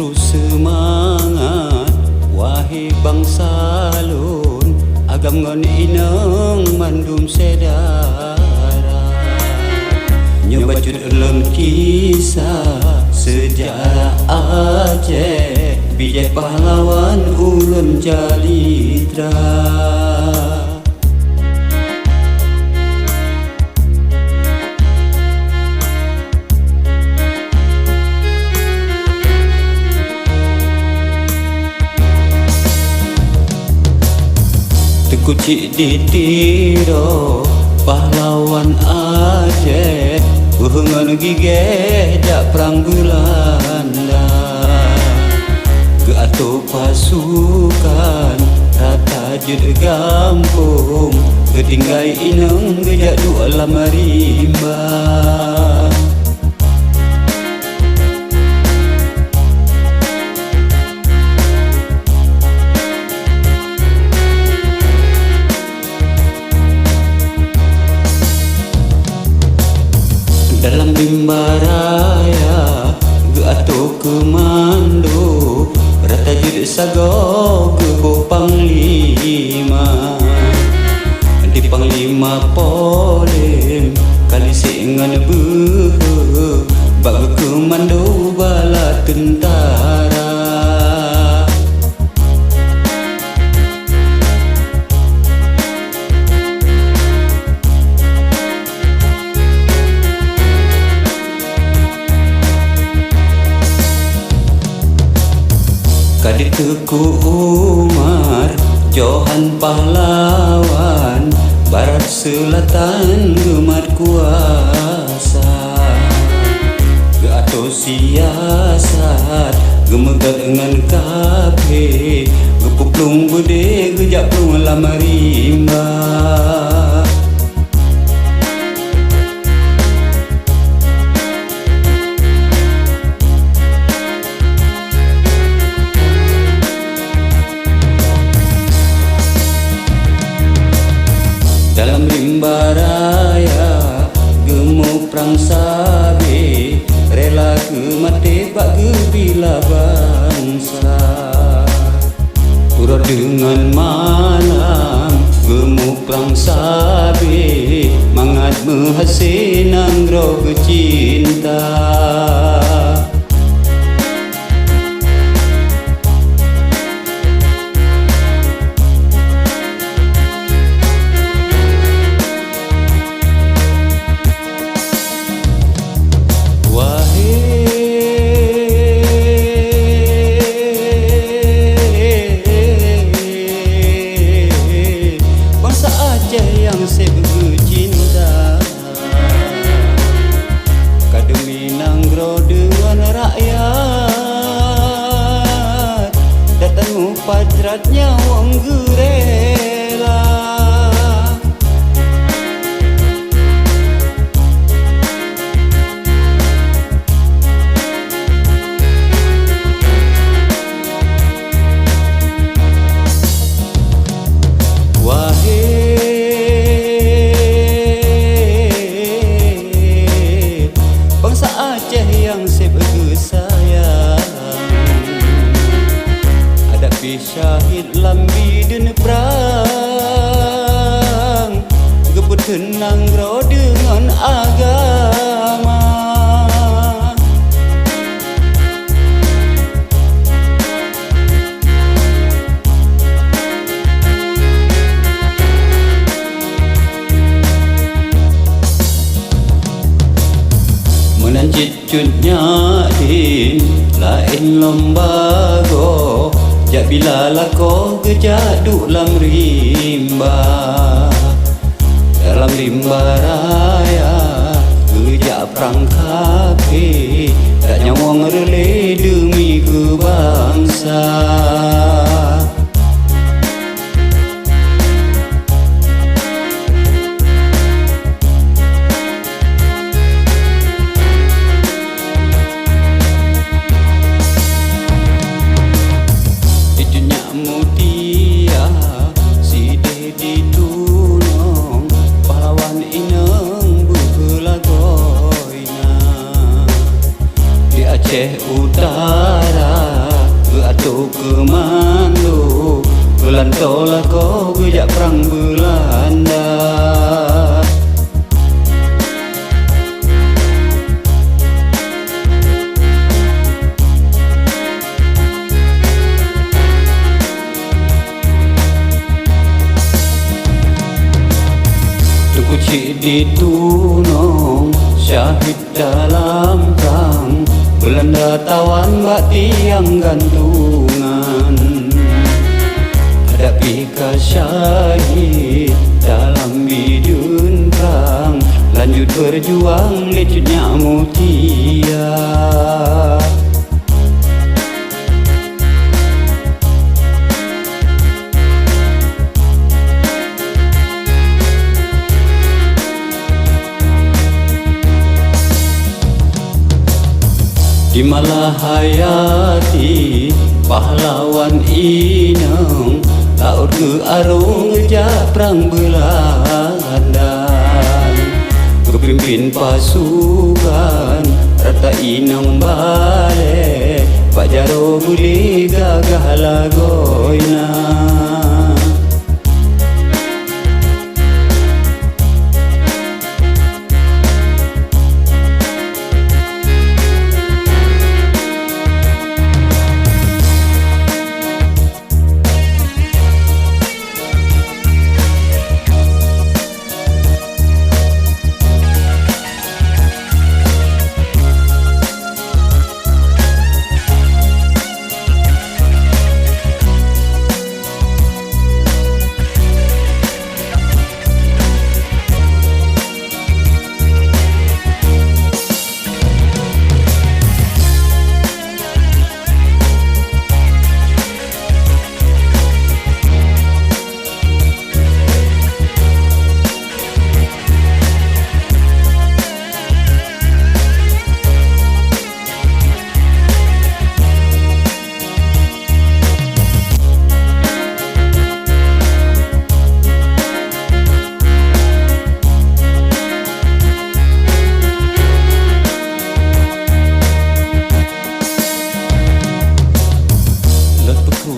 terus semangat wahai bangsa lun agam ngon inang mandum sedara nyobacut lun kisah sejarah Aceh bijak pahlawan ulun jalitra Kucik ditiro pahlawan Aceh Uhengan gigeh dak perang Belanda Keatu pasukan rata jud gampung Ketinggai inang gejak dua lama rimba Dalam rimba raya Geatu komando Rata jud sago Gebo panglima Di panglima polem Kali sengan behe Baga komando bala tentara Kadit Teku Umar Johan pahlawan Barat selatan gemar kuasa Geatu siasat Gemegat dengan kape Gepuplung bede gejak plung lama rimba Dalam rimba raya gemuk perang sabe rela ke mati bak gebila bangsa urut dengan malam gemuk perang sabe mangat menghasinang roh cinta yang sebegu cinta Kademi nanggro dengan rakyat Datang pajratnya wong gerela Aceh yang sebegu sayang Hadapi syahid lambi dan perang Gebut tenang roh dengan agama Menanjit cutnya din lain lombago Jak bila lako gejak duk lam rimba Dalam rimba raya gejak perang kape Tak nyawang rele demi kebangsa Mutia si dedi tulung pahlawan inang bukelagoina di Aceh Utara tolak kau gejak perang Belanda. Kucik ditunong syahid dalam perang Belanda tawan bak tiang gantungan. Hadapi syahid dalam bidun perang, lanjut berjuang lecutnya mutia. Di Malahayati pahlawan inang laut ke arung ngejak perang Belanda. Kepimpin pasukan rata inang balik Pak Jaro buli gagah lagoina.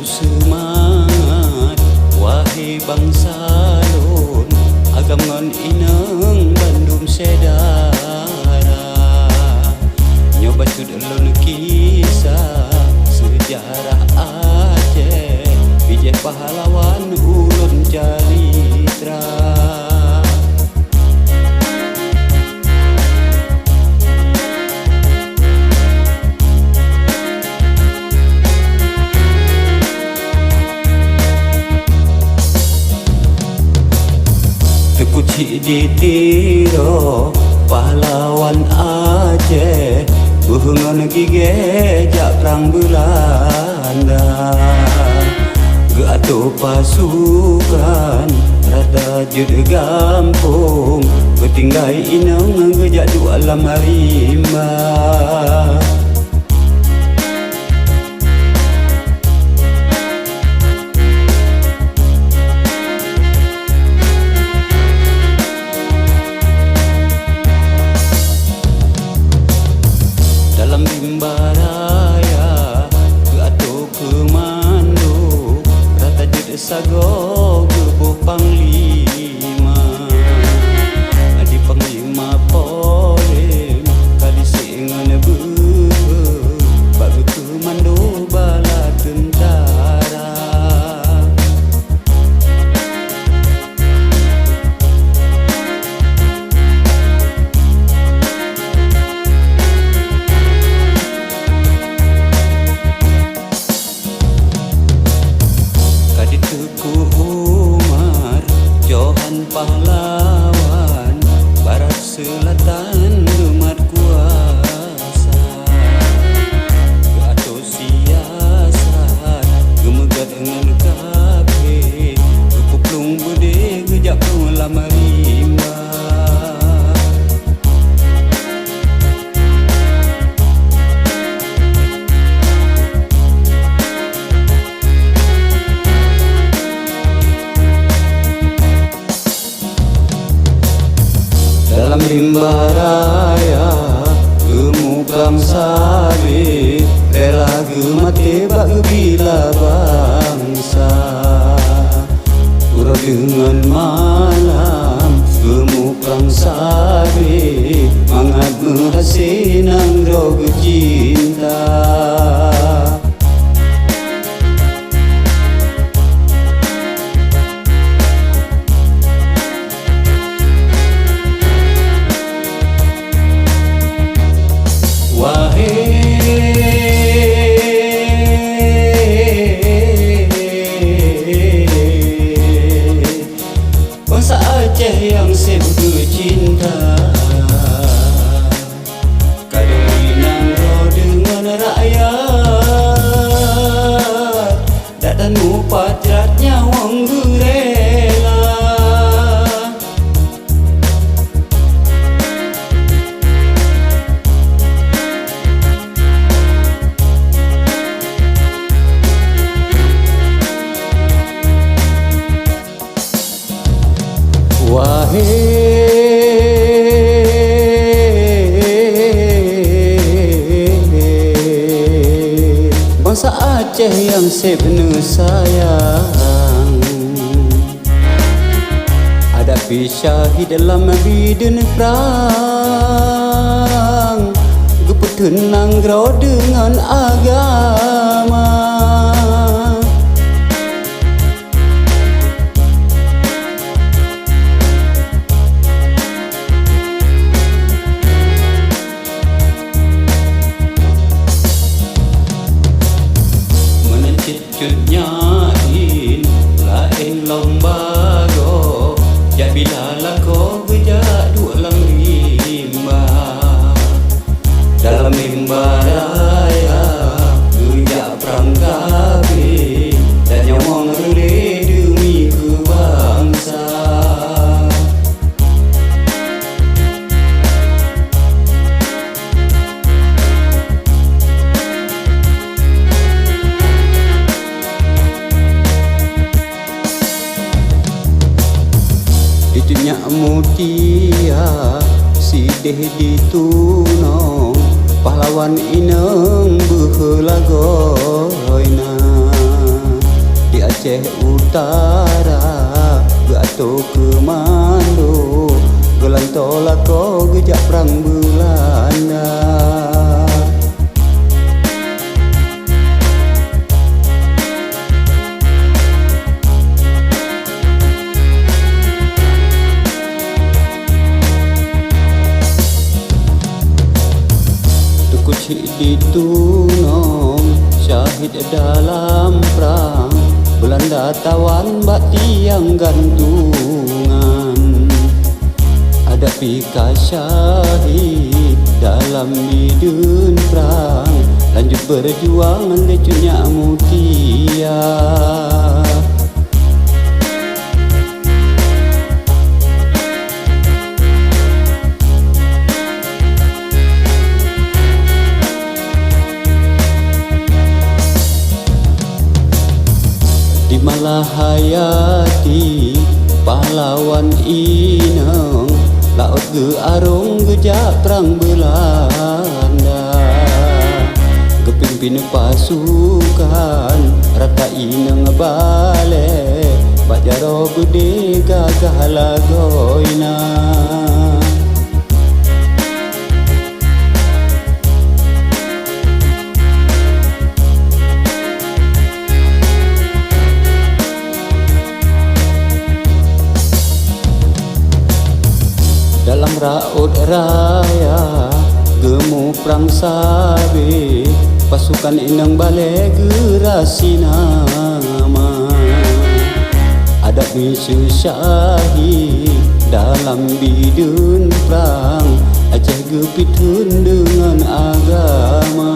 Semangat wahai bangsa lun, agam ngon ineng bandum sedara. Nyoba cud lun kisah sejarah Aceh, bijak pahlawan ulun calitra. Kucik ditiro pahlawan Aceh, buhungan gige jak perang Belanda. Geatu pasukan rada jud gampung, ketinggai inang gejak dua alam harimba. Dalam rimbaraya keatu komando rata jud sago gebuh panglima. Adi panglima polem kali sengan beuh bagu komando bala tentara. Tuku Umar Johan pahlawan barat selatan gemat kuasa. Gato siasat gemegat dengan kafe, kepuplung bude gejak pulang marimba. Dalam rimbaraya gemukam sabi rela gemate bak bila bangsa. dengan malam gemuk perang sabe mangat menghasinang rogo cinta. Bangsa Aceh yang sebut cinta, kadang dinangro dengan rakyat, dan mupatratnya wong gurela. Bangsa Aceh yang sepenuh sayang, hadapi syahid dalam bidun perang, geput tenang grau dengan agama. Cutnyain lain lombago, jak bila lako gejak dua dalam limba, dalam limba raya gejak perang kabeh dan nyawang relay demi kebangsa. Itunya mutia sideh ditunong, pahlawan ineng behelagoina di Aceh Utara gato kemando gelantolako gejak perang Belanda. Ditunong syahid dalam perang Belanda tawan bak tiang gantungan, ada pika syahid dalam bidun perang, lanjut berjuang lecunya mutia. Di Malahayati pahlawan ineng laut ge arung gejak perang Belanda, kepimpin pasukan rata ineng balik bajaro gede gagah lagoina. Dalam raut raya gemuk perang sabe pasukan inang balik gerasi nama, ada misu syahid dalam bidun perang Aceh gepitun dengan agama.